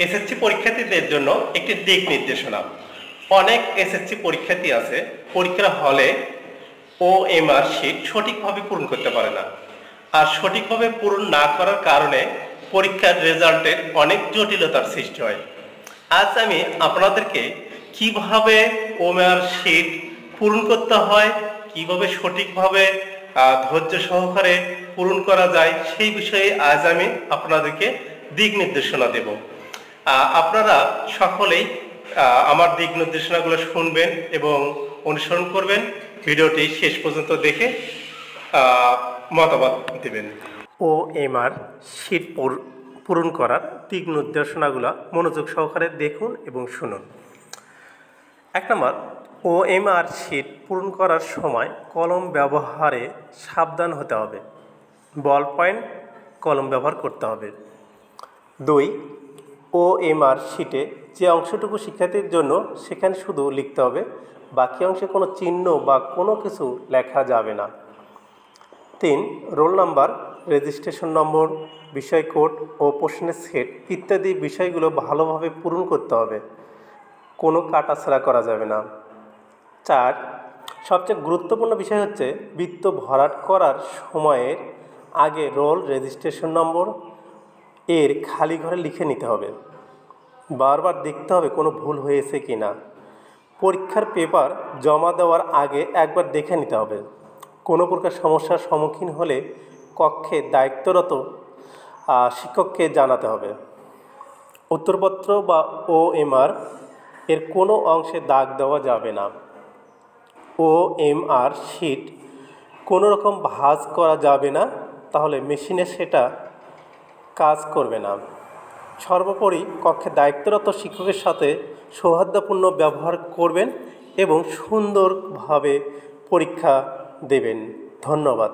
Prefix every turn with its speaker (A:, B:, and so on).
A: SSC পরীক্ষার্থীদের জন্য একটি দিক নির্দেশনা। অনেক এসএসসি পরীক্ষার্থী আছে পরীক্ষার হলে ওএমআর শিট সঠিকভাবে পূরণ করতে পারে না, আর সঠিকভাবে পূরণ না করার কারণে পরীক্ষার রেজাল্টে অনেক জটিলতার সৃষ্টি হয়। আজ আমি আপনাদেরকে কিভাবে ওএমআর শিট পূরণ করতে হয়, কিভাবে সঠিকভাবে ধৈর্য সহকারে পূরণ করা যায়, সেই বিষয়ে আজ আমি আপনাদেরকে দিক নির্দেশনা দেব। আপনারা সকলেই আমার দিক নির্দেশনাগুলো শুনবেন এবং অনুসরণ করবেন। ভিডিওটি শেষ পর্যন্ত দেখে মতামত দেবেন। ওএমআর শিট পূরণ করার দিক নির্দেশনাগুলো মনোযোগ সহকারে দেখুন এবং শুনুন। 1 নম্বর, ওএমআর শিট পূরণ করার সময় কলম ব্যবহারে সাবধান হতে হবে। বল পয়েন্ট কলম ব্যবহার করতে হবে। 2, ওএমআর শিটে যে অংশটুকু শিক্ষার্থীর জন্য সেখানে শুধু লিখতে হবে, বাকি অংশে কোনো চিহ্ন বা কোনো কিছু লেখা যাবে না। 3, রোল নাম্বার, রেজিস্ট্রেশন নম্বর, বিষয় কোড ও প্রশ্নের সেট ইত্যাদি বিষয়গুলো ভালোভাবে পূরণ করতে হবে, কোনো কাটাছাড়া করা যাবে না। 4, সবচেয়ে গুরুত্বপূর্ণ বিষয় হচ্ছে বৃত্ত ভরাট করার সময়ের আগে রোল রেজিস্ট্রেশন নম্বর এর খালি ঘরে লিখে নিতে হবে। বারবার দেখতে হবে কোনো ভুল হয়েছে কি না। পরীক্ষার পেপার জমা দেওয়ার আগে একবার দেখে নিতে হবে। কোনো প্রকার সমস্যার সম্মুখীন হলে কক্ষে দায়িত্বরত শিক্ষককে জানাতে হবে। উত্তরপত্র বা ওএমআর এর কোনো অংশে দাগ দেওয়া যাবে না। ওএমআর শিট কোনো রকম ভাঁজ করা যাবে না, তাহলে মেশিনে সেটা কাজ করবে না। সর্বোপরি কক্ষে দায়িত্বরত শিক্ষকের সাথে সৌহার্দ্যপূর্ণ ব্যবহার করবেন এবং সুন্দরভাবে পরীক্ষা দেবেন। ধন্যবাদ।